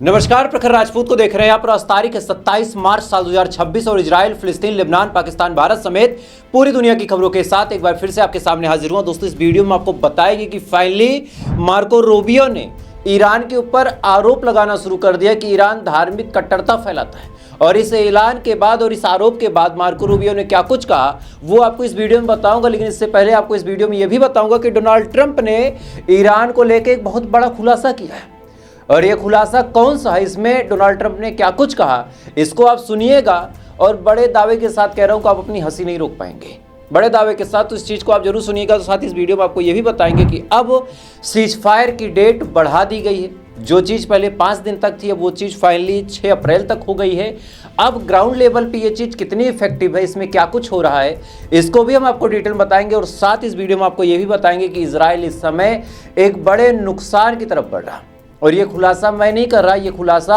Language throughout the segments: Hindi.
नमस्कार, प्रखर राजपूत को देख रहे हैं आप। आज तारीख है 27 मार्च साल 2026 और इजराइल, फिलिस्तीन, लेबनान, पाकिस्तान, भारत समेत पूरी दुनिया की खबरों के साथ एक बार फिर से आपके सामने हाजिर हुआ। दोस्तों, इस वीडियो में आपको बताएगी कि फाइनली मार्को रूबियो ने ईरान के ऊपर आरोप लगाना शुरू कर दिया कि ईरान धार्मिक कट्टरता फैलाता है। और इस ऐलान के बाद और इस आरोप के बाद मार्को रूबियो ने क्या कुछ कहा वो आपको इस वीडियो में बताऊंगा। लेकिन इससे पहले आपको इस वीडियो में यह भी बताऊंगा कि डोनाल्ड ट्रंप ने ईरान को लेकर एक बहुत बड़ा खुलासा किया है। और ये खुलासा कौन सा है, इसमें डोनाल्ड ट्रंप ने क्या कुछ कहा, इसको आप सुनिएगा। और बड़े दावे के साथ कह रहा हूं कि आप अपनी हंसी नहीं रोक पाएंगे, बड़े दावे के साथ। तो इस चीज़ को आप जरूर सुनिएगा। तो साथ ही इस वीडियो में आपको ये भी बताएंगे कि अब सीज फायर की डेट बढ़ा दी गई है। जो चीज़ पहले 5 दिन तक थी, अब वो चीज़ फाइनली 6 अप्रैल तक हो गई है। अब ग्राउंड लेवल पे ये चीज़ कितनी इफेक्टिव है, इसमें क्या कुछ हो रहा है, इसको भी हम आपको डिटेल बताएंगे। और साथ इस वीडियो में आपको ये भी बताएंगे कि इजराइल इस समय एक बड़े नुकसान की तरफ बढ़ रहा है। और ये खुलासा मैं नहीं कर रहा, ये खुलासा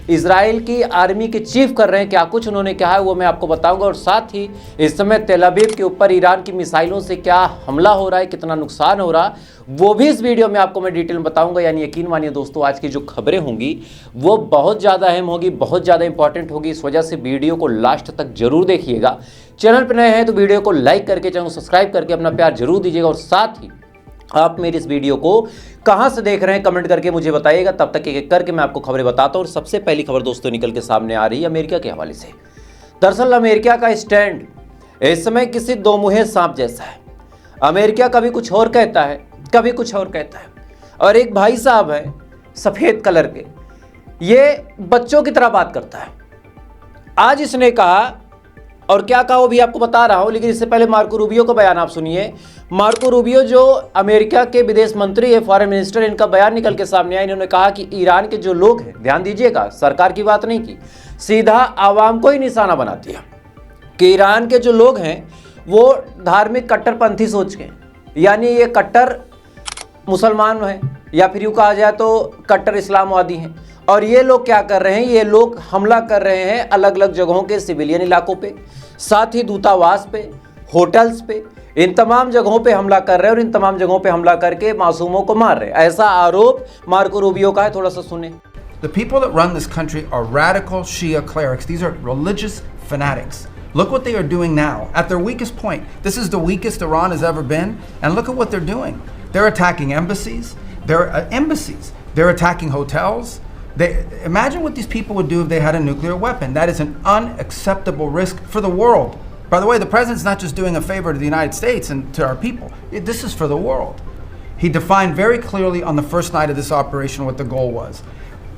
इजराइल की आर्मी के चीफ कर रहे हैं। क्या कुछ उन्होंने कहा है वो मैं आपको बताऊंगा। और साथ ही इस समय तेल अवीव के ऊपर ईरान की मिसाइलों से क्या हमला हो रहा है, कितना नुकसान हो रहा, वो भी इस वीडियो में आपको मैं डिटेल में बताऊंगा। यानी यकीन मानिए दोस्तों, आज की जो खबरें होंगी वो बहुत ज़्यादा अहम होगी, बहुत ज़्यादा इंपॉर्टेंट होगी। इस वजह से वीडियो को लास्ट तक जरूर देखिएगा। चैनल पर नए हैं तो वीडियो को लाइक करके, चैनल को सब्सक्राइब करके अपना प्यार जरूर दीजिएगा। और साथ ही आप मेरी इस वीडियो को कहां से देख रहे हैं कमेंट करके मुझे बताइएगा। तब तक एक एक करके मैं आपको खबरें बताता हूं। और सबसे पहली खबर दोस्तों निकल के सामने आ रही है अमेरिका के हवाले से। दरअसल अमेरिका का स्टैंड इस समय किसी दो मुहे सांप जैसा है। अमेरिका कभी कुछ और कहता है, कभी कुछ और कहता है। और एक भाई साहब है सफेद कलर के, ये बच्चों की तरह बात करता है। आज इसने कहा, और क्या कहा वो भी आपको बता रहा हूं। लेकिन इससे पहले मार्को रूबियो का बयान आप सुनिए। मार्को रूबियो जो अमेरिका के विदेश मंत्री है, फॉरेन मिनिस्टर, इनका बयान निकल के सामने आया। इन्होंने कहा कि ईरान के जो लोग हैं, ध्यान दीजिएगा, सरकार की बात नहीं की, सीधा आवाम को ही निशाना बना दिया कि ईरान के जो लोग हैं वो धार्मिक कट्टरपंथी सोच के, यानी ये कट्टर मुसलमान हैं या फिर यूँ कहा जाए तो कट्टर इस्लामवादी हैं। और ये लोग क्या कर रहे हैं, ये लोग हमला कर रहे हैं अलग अलग जगहों के सिविलियन इलाकों पे, साथ ही दूतावास पे, होटल्स पे, इन तमाम जगहों पे हमला कर रहे हैं। और इन तमाम जगहों पे हमला करके मासूमों को मार रहे हैं, ऐसा आरोप मार्को रूबियो का है। थोड़ा सा सुने। The people that run this country are radical Shia clerics. These are religious fanatics. Look what they are doing now at their weakest point. This is the weakest Iran has ever been, and look at what they're doing. They're attacking embassies. They're attacking hotels. Imagine what these people would do if they had a nuclear weapon. That is an unacceptable risk for the world. By the way, the president's not just doing a favor to the United States and to our people. This is for the world. He defined very clearly on the first night of this operation what the goal was.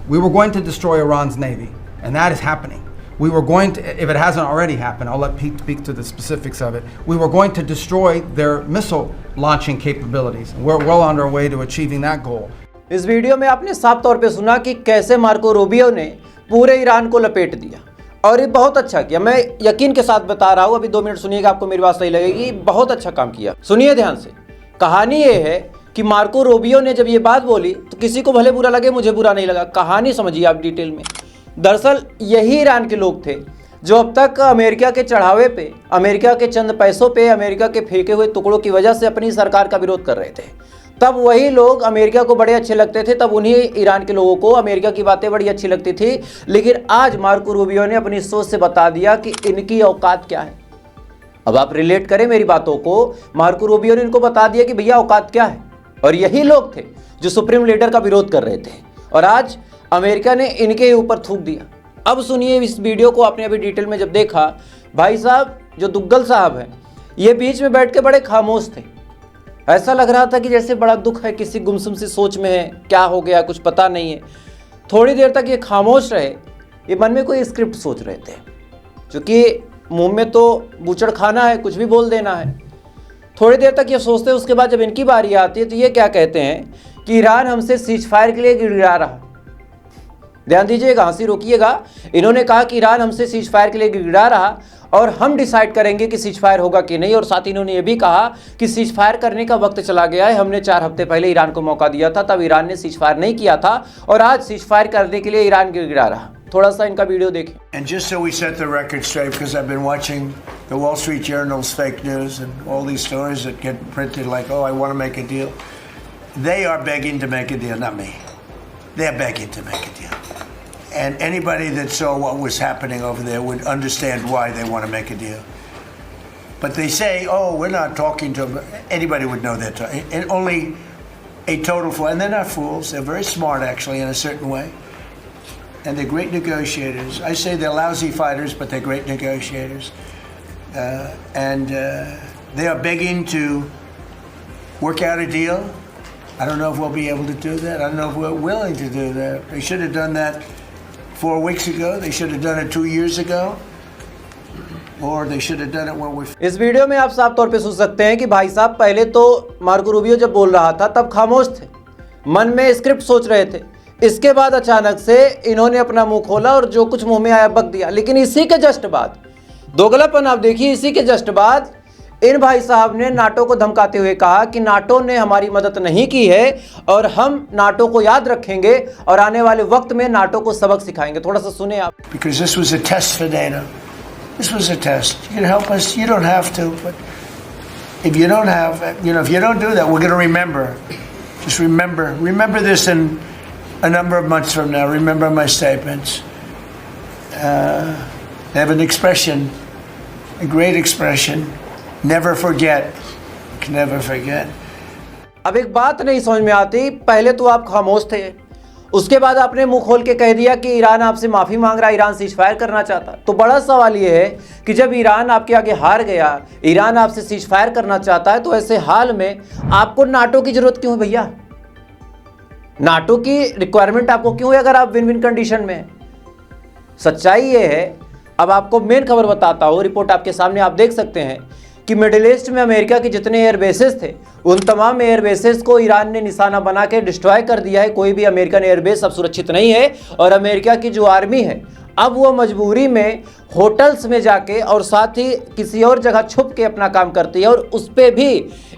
We were going to destroy Iran's navy, and that is happening. We were going to, if it hasn't already happened, I'll let Pete speak to the specifics of it. We were going to destroy their missile launching capabilities. We're well on our way to achieving that goal. इस वीडियो में आपने साफ तौर पे सुना कि कैसे मार्को रूबियो ने पूरे ईरान को लपेट दिया। और ये बहुत अच्छा किया, मैं यकीन के साथ बता रहा हूँ। अभी 2 मिनट सुनिएगा, आपको मेरी बात सही लगेगी। बहुत अच्छा काम किया, सुनिए ध्यान से। कहानी ये है कि मार्को रूबियो ने जब ये बात बोली तो किसी को भले बुरा लगे, मुझे बुरा नहीं लगा। कहानी समझिए आप डिटेल में। दरअसल यही ईरान के लोग थे जो अब तक अमेरिका के चढ़ावे पे, अमेरिका के चंद पैसों पे, अमेरिका के फेंके हुए टुकड़ों की वजह से अपनी सरकार का विरोध कर रहे थे। तब वही लोग अमेरिका को बड़े अच्छे लगते थे, तब उन्हीं ईरान के लोगों को अमेरिका की बातें बड़ी अच्छी लगती थी। लेकिन आज मार्को रूबियो ने अपनी सोच से बता दिया कि इनकी औकात क्या है। अब आप रिलेट करें मेरी बातों को। मार्को रूबियो ने इनको बता दिया कि भैया औकात क्या है। और यही लोग थे जो सुप्रीम लीडर का विरोध कर रहे थे। और आज अमेरिका ने इनके ऊपर थूक दिया। अब सुनिए इस वीडियो को। आपने अभी डिटेल में जब देखा, भाई साहब जो दुग्गल साहब हैं, ये बीच में बैठ के बड़े खामोश थे। ऐसा लग रहा था कि जैसे बड़ा दुख है, किसी गुमसुम सी सोच में है, क्या हो गया कुछ पता नहीं है। थोड़ी देर तक ये खामोश रहे, ये मन में कोई स्क्रिप्ट सोच रहे थे, क्योंकि मुंह में तो बूचड़ खाना है, कुछ भी बोल देना है। थोड़ी देर तक ये सोचते हैं। उसके बाद जब इनकी बारी आती है तो ये क्या कहते हैं कि ईरान हमसे सीज फायर के लिए गिड़गिड़ा रहा। ध्यान दीजिएगा, हंसी रोकिएगा। इन्होंने कहा कि ईरान हमसे सीज फायर के लिए गिड़गिड़ा रहा और हम डिसाइड करेंगे कि सीज फायर होगा कि नहीं। और साथ ही इन्होंने ये भी कहा कि सीज फायर करने का वक्त चला गया है। हमने 4 हफ्ते पहले ईरान को मौका दिया था, तब ईरान ने सीज फायर नहीं किया था, और आज सीज फायर करने के लिए ईरान गिड़गिड़ा रहा। थोड़ा सा इनका वीडियो देखें। And just so we set the record straight, because I've been watching the Wall Street Journal's fake news and all these stories that get printed like, oh, I want to make a deal. They are begging to make a deal, not me. They're begging to make a deal. And anybody that saw what was happening over there would understand why they want to make a deal. But they say, oh, we're not talking to them. Anybody would know that. And only a total fool. And they're not fools. They're very smart, actually, in a certain way. And they're great negotiators. I say they're lousy fighters, but they're great negotiators. They are begging to work out a deal. I don't know if we'll be able to do that. I don't know if we're willing to do that. They should have done that 4 weeks ago. They should have done it 2 years ago. Or they should have done it when we... इस वीडियो में आप साफ तौर पे सुन सकते हैं कि भाई साहब पहले तो मार्को रूबियो जब बोल रहा था तब खामोश थे, मन में स्क्रिप्ट सोच रहे थे। इसके बाद अचानक से इन्होंने अपना मुंह खोला और जो कुछ मुंह में आया बक दिया। लेकिन इसी के जस्ट बाद दोगलापन आप देखिए, इसी के जस्ट बाद इन भाई साहब ने नाटो को धमकाते हुए कहा कि नाटो ने हमारी मदद नहीं की है और हम नाटो को याद रखेंगे और आने वाले वक्त में नाटो को सबक सिखाएंगे। थोड़ा सा सुने आप। Because this was a test for NATO. This was a test. You can help us. You don't have to, but if you don't have, if you don't do that, we're going to remember. Just remember this in a number of months from now. Remember my statements. They have an expression, a great expression. Never forget. Never forget. अब एक बात नहीं समझ में आती, पहले तो आप खामोश थे, उसके बाद आपने मुंह खोल के कह दिया कि ईरान आपसे माफी मांग रहा है, ईरान सीजफायर करना चाहता। तो बड़ा सवाल यह है कि जब ईरान आपके आगे हार गया, ईरान आपसे सीजफायर करना चाहता है, तो ऐसे हाल में आपको नाटो की जरूरत क्यों है भैया? नाटो की रिक्वायरमेंट आपको क्यों है अगर आप विन विन कंडीशन में हैं? सच्चाई ये है। अब आपको मेन खबर बताता हूं, रिपोर्ट आपके सामने आप देख सकते हैं कि मिडिल ईस्ट में अमेरिका के जितने एयरबेसेस थे उन तमाम एयरबेसेस को ईरान ने निशाना बना के डिस्ट्रॉय कर दिया है। कोई भी अमेरिकन एयरबेस अब सुरक्षित नहीं है और अमेरिका की जो आर्मी है अब वो मजबूरी में होटल्स में जाके और साथ ही किसी और जगह छुप के अपना काम करती है और उस पर भी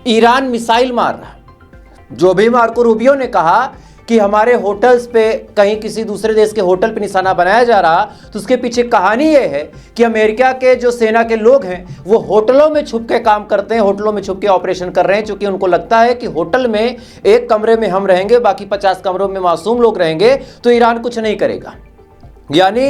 ईरान मिसाइल मार रहा है। जो भी मार्को रूबियो ने कहा कि हमारे होटल्स पे कहीं किसी दूसरे देश के होटल पे निशाना बनाया जा रहा, तो उसके पीछे कहानी ये है कि अमेरिका के जो सेना के लोग हैं वो होटलों में छुप के काम करते हैं, होटलों में छुप के ऑपरेशन कर रहे हैं, क्योंकि उनको लगता है कि होटल में एक कमरे में हम रहेंगे, बाकी 50 कमरों में मासूम लोग रहेंगे तो ईरान कुछ नहीं करेगा। यानी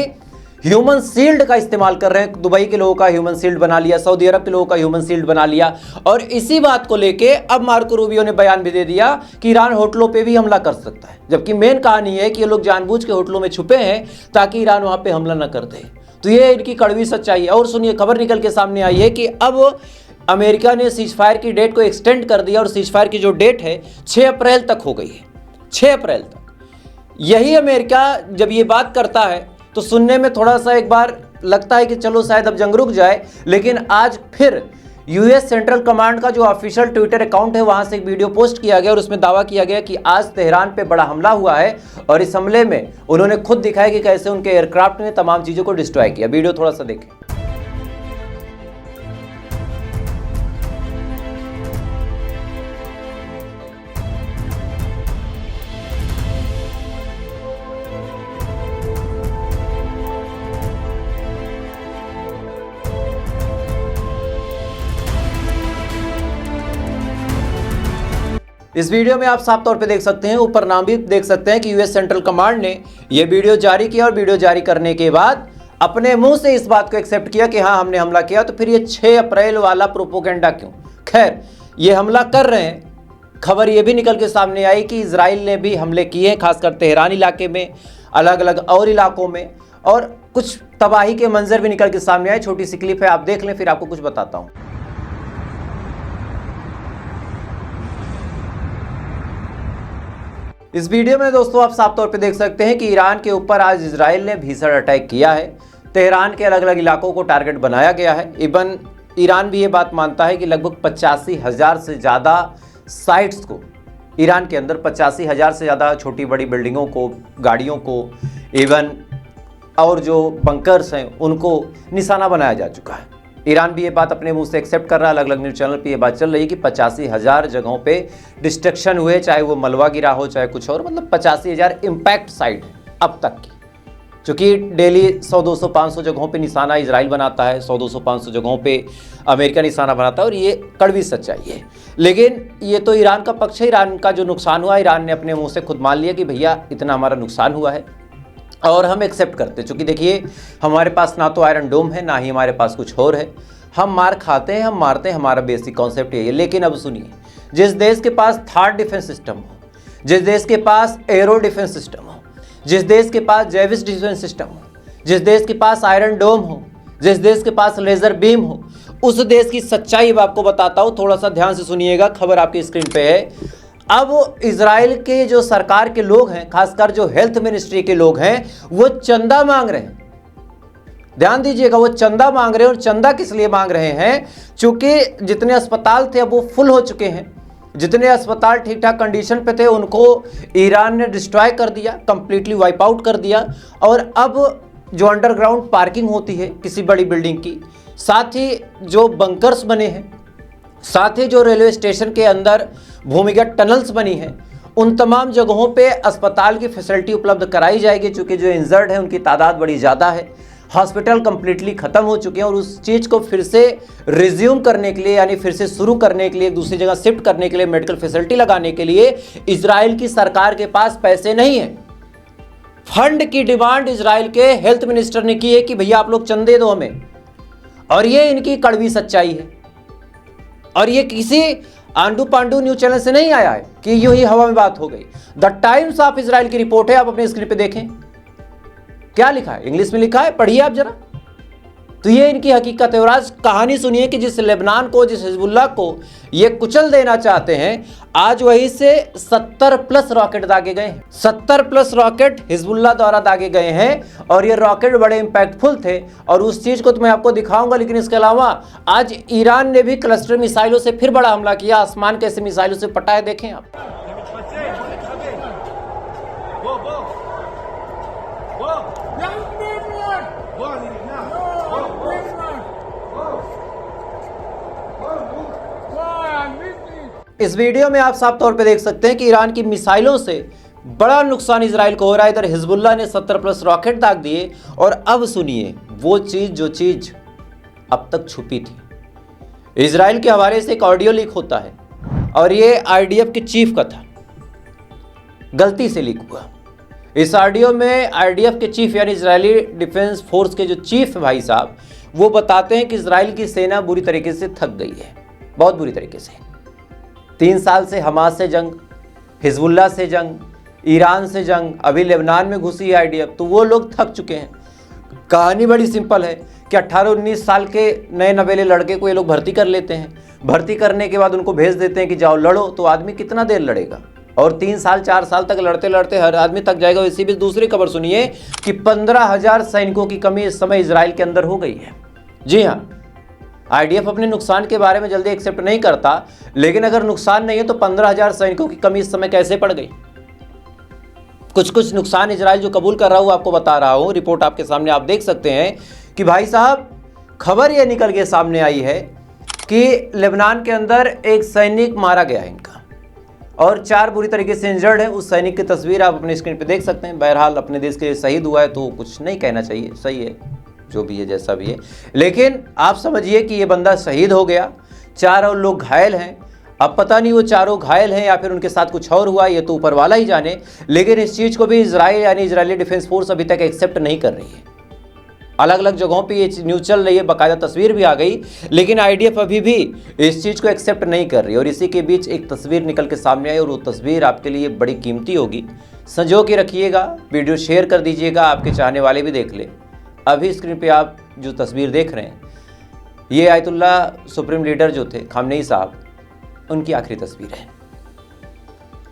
ह्यूमन शील्ड का इस्तेमाल कर रहे हैं। दुबई के लोगों का ह्यूमन शील्ड बना लिया, सऊदी अरब के लोगों का ह्यूमन शील्ड बना लिया। और इसी बात को लेके अब मार्को रूबियो ने बयान भी दे दिया कि ईरान होटलों पे भी हमला कर सकता है, जबकि मेन कहानी है कि ये लोग जानबूझ के होटलों में छुपे हैं ताकि ईरान वहां पे हमला न कर दे। तो ये इनकी कड़वी सच्चाई है। और सुनिए, खबर निकल के सामने आई है कि अब अमेरिका ने सीजफायर की डेट को एक्सटेंड कर दिया और सीजफायर की जो डेट है 6 अप्रैल तक हो गई है। 6 अप्रैल तक। यही अमेरिका जब ये बात करता है तो सुनने में थोड़ा सा एक बार लगता है कि चलो शायद अब जंग रुक जाए, लेकिन आज फिर यूएस सेंट्रल कमांड का जो ऑफिशियल ट्विटर अकाउंट है वहां से एक वीडियो पोस्ट किया गया और उसमें दावा किया गया कि आज तेहरान पे बड़ा हमला हुआ है और इस हमले में उन्होंने खुद दिखाया कि कैसे उनके एयरक्राफ्ट ने तमाम चीजों को डिस्ट्रॉय किया। वीडियो थोड़ा सा देखें। इस वीडियो में आप साफ तौर पे देख सकते हैं, ऊपर नाम भी देख सकते हैं कि यूएस सेंट्रल कमांड ने यह वीडियो जारी किया और वीडियो जारी करने के बाद अपने मुंह से इस बात को एक्सेप्ट किया कि हाँ हमने हमला किया। तो फिर ये 6 अप्रैल वाला प्रोपोगेंडा क्यों? खैर, ये हमला कर रहे हैं। खबर ये भी निकल के सामने आई कि इजराइल ने भी हमले किए हैं, खासकर तेहरान इलाके में, अलग अलग और इलाकों में, और कुछ तबाही के मंजर भी निकल के सामने आए। छोटी सी क्लिप है, आप देख लें, फिर आपको कुछ बताता हूँ। इस वीडियो में दोस्तों आप साफ तौर पे देख सकते हैं कि ईरान के ऊपर आज इजराइल ने भीषण अटैक किया है। तेहरान के अलग अलग इलाकों को टारगेट बनाया गया है। इवन ईरान भी ये बात मानता है कि लगभग 85,000 से ज़्यादा साइट्स को, ईरान के अंदर 85,000 से ज़्यादा छोटी बड़ी बिल्डिंगों को, गाड़ियों को, इवन और जो बंकर्स हैं उनको निशाना बनाया जा चुका है। ईरान भी ये बात अपने मुंह से एक्सेप्ट कर रहा है। अलग अलग न्यूज़ चैनल पे ये बात चल रही है कि 85,000 जगहों पे डिस्ट्रक्शन हुए, चाहे वो मलबा गिरा हो चाहे कुछ और, मतलब 85,000 इम्पैक्ट साइट है अब तक की। क्योंकि डेली 100, 200, 500 जगहों पे निशाना इजराइल बनाता है, 100, 200, 500 जगहों पे अमेरिका निशाना बनाता है, और ये कड़वी सच्चाई है। लेकिन ये तो ईरान का पक्ष है। ईरान का जो नुकसान हुआ, ईरान ने अपने मुँह से खुद मान लिया कि भैया इतना हमारा नुकसान हुआ है। और हम एक्सेप्ट करते, चूँकि देखिए हमारे पास ना तो आयरन डोम है, ना ही हमारे पास कुछ और है। हम मार खाते हैं, हम मारते हैं, हमारा बेसिक कॉन्सेप्ट यही है। लेकिन अब सुनिए, जिस देश के पास थर्ड डिफेंस सिस्टम हो, जिस देश के पास एरो डिफेंस सिस्टम हो, जिस देश के पास जैविक डिफेंस सिस्टम हो, जिस देश के पास आयरन डोम हो, जिस देश के पास लेजर बीम हो, उस देश की सच्चाई अब आपको बताता हूँ। थोड़ा सा ध्यान से सुनिएगा, खबर आपकी स्क्रीन पे है। अब इजराइल के जो सरकार के लोग हैं, खासकर जो हेल्थ मिनिस्ट्री के लोग हैं, वो चंदा मांग रहे हैं। ध्यान दीजिएगा, वो चंदा मांग रहे हैं। और चंदा किस लिए मांग रहे हैं? क्योंकि जितने अस्पताल थे अब वो फुल हो चुके हैं। जितने अस्पताल ठीक ठाक कंडीशन पे थे उनको ईरान ने डिस्ट्रॉय कर दिया, कंप्लीटली वाइप आउट कर दिया। और अब जो अंडरग्राउंड पार्किंग होती है किसी बड़ी बिल्डिंग की, साथ ही जो बंकर्स बने हैं, साथ ही जो रेलवे स्टेशन के अंदर भूमिगत टनल्स बनी हैं, उन तमाम जगहों पे अस्पताल की फैसिलिटी उपलब्ध कराई जाएगी। चूँकि जो इंजर्ड है उनकी तादाद बड़ी ज़्यादा है, हॉस्पिटल कंप्लीटली ख़त्म हो चुके हैं। और उस चीज़ को फिर से रिज्यूम करने के लिए, यानी फिर से शुरू करने के लिए, दूसरी जगह शिफ्ट करने के लिए, मेडिकल फैसिलिटी लगाने के लिए इजराइल की सरकार के पास पैसे नहीं है। फंड की डिमांड इजराइल के हेल्थ मिनिस्टर ने की है कि भैया आप लोग चंदे दो हमें। और ये इनकी कड़वी सच्चाई है। और ये किसी आंडू पांडू न्यूज चैनल से नहीं आया है कि यूं ही हवा में बात हो गई। द टाइम्स ऑफ इजराइल की रिपोर्ट है, आप अपने स्क्रीन पे देखें क्या लिखा है, इंग्लिश में लिखा है, पढ़िए आप जरा। तो ये इनकी हकीकत है। और आज कहानी सुनिए कि जिस लेबनान को, जिस हिजबुल्लाह को ये कुचल देना चाहते हैं, आज वहीं से 70 प्लस रॉकेट दागे गए हैं। 70 प्लस रॉकेट हिजबुल्लाह द्वारा दागे गए हैं। और ये रॉकेट बड़े इंपैक्टफुल थे। और उस चीज़ को तो मैं आपको दिखाऊंगा। लेकिन इसके अलावा आज ईरान ने भी क्लस्टर मिसाइलों से फिर बड़ा हमला किया। आसमान कैसे मिसाइलों से पटा है, देखें आप। इस वीडियो में आप साफ तौर पे देख सकते हैं कि ईरान की मिसाइलों से बड़ा नुकसान इजराइल को हो रहा है। इधर हिजबुल्लाह ने 70 प्लस रॉकेट दाग दिए। और अब सुनिए वो चीज़ जो चीज़ अब तक छुपी थी। इजराइल के हवाले से एक ऑडियो लीक होता है और ये आईडीएफ के चीफ का था, गलती से लीक हुआ। इस ऑडियो में आईडीएफ के चीफ यानी इजरायली डिफेंस फोर्स के जो चीफ है भाई साहब, वो बताते हैं कि इजराइल की सेना बुरी तरीके से थक गई है, बहुत बुरी तरीके से। 3 साल से हमास से जंग, हिजबुल्लाह से जंग, ईरान से जंग, अभी लेबनान में घुसी है आईडीएफ, तो वो लोग थक चुके हैं। कहानी बड़ी सिंपल है कि 18-19 साल के नए नवेले लड़के को ये लोग भर्ती कर लेते हैं। भर्ती करने के बाद उनको भेज देते हैं कि जाओ लड़ो। तो आदमी कितना देर लड़ेगा? और 3 साल 4 साल तक लड़ते लड़ते हर आदमी थक जाएगा। इसी बीच दूसरी खबर सुनिए कि 15,000 सैनिकों की कमी इस समय इजराइल के अंदर हो गई है। जी हाँ, आईडीएफ अपने नुकसान के बारे में जल्दी एक्सेप्ट नहीं करता, लेकिन अगर नुकसान नहीं है तो 15,000 सैनिकों की कमी इस समय कैसे पड़ गई? कुछ नुकसान इजराइल जो कबूल कर रहा हूँ आपको बता रहा हूँ। रिपोर्ट आपके सामने आप देख सकते हैं कि भाई साहब खबर यह निकल के सामने आई है कि लेबनान के अंदर एक सैनिक मारा गया है इनका, और 4 बुरी तरीके से इंजर्ड है। उस सैनिक की तस्वीर आप अपने स्क्रीन पे देख सकते हैं। बहरहाल अपने देश के लिए शहीद हुआ है तो कुछ नहीं कहना चाहिए, सही है जो भी है जैसा भी है। लेकिन आप समझिए कि ये बंदा शहीद हो गया, 4 और लोग घायल हैं। अब पता नहीं वो चारों घायल हैं या फिर उनके साथ कुछ और हुआ, ये तो ऊपर वाला ही जाने। लेकिन इस चीज़ को भी इजराइल यानी इजरायली डिफेंस फोर्स अभी तक एक्सेप्ट नहीं कर रही है। अलग अलग जगहों पे ये न्यूज़ चल रही है, बाकायदा तस्वीर भी आ गई, लेकिन आईडीएफ अभी भी इस चीज़ को एक्सेप्ट नहीं कर रही। और इसी के बीच एक तस्वीर निकल के सामने आई और वो तस्वीर आपके लिए बड़ी कीमती होगी। संजो के रखिएगा, वीडियो शेयर कर दीजिएगा, आपके चाहने वाले भी देख ले। अभी स्क्रीन पे आप जो तस्वीर देख रहे हैं, ये आयतुल्लाह सुप्रीम लीडर जो थे खामनेई साहब, उनकी आखिरी तस्वीर है।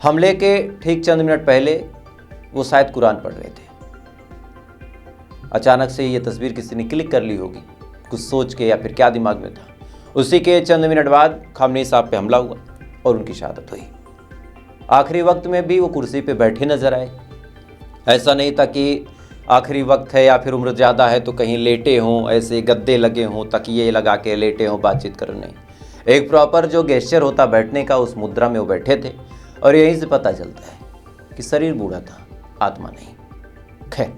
हमले के ठीक चंद मिनट पहले वो शायद कुरान पढ़ रहे थे। अचानक से ये तस्वीर किसी ने क्लिक कर ली होगी, कुछ सोच के या फिर क्या दिमाग में था। उसी के चंद मिनट बाद खामनेई साहब पे हमला हुआ और उनकी शहादत हुई। आखिरी वक्त में भी वो कुर्सी पे बैठे नजर आए। ऐसा नहीं था कि आखिरी वक्त है या फिर उम्र ज़्यादा है तो कहीं लेटे हों, ऐसे गद्दे लगे हों, तकिए लगा के लेटे हों, बातचीत करने। एक प्रॉपर जो गेस्चर होता बैठने का, उस मुद्रा में वो बैठे थे। और यहीं से पता चलता है कि शरीर बूढ़ा था, आत्मा नहीं। खैर,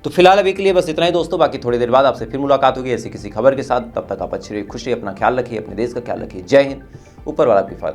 तो फिलहाल अभी के लिए बस इतना ही दोस्तों। बाकी थोड़ी देर बाद आपसे फिर मुलाकात होगी ऐसी किसी खबर के साथ। तब तक आप अच्छी रहिए, खुश रहिए, अपना ख्याल रखिए, अपने देश का ख्याल रखिए। जय हिंद, ऊपर वाला आपकी हिफाज़त।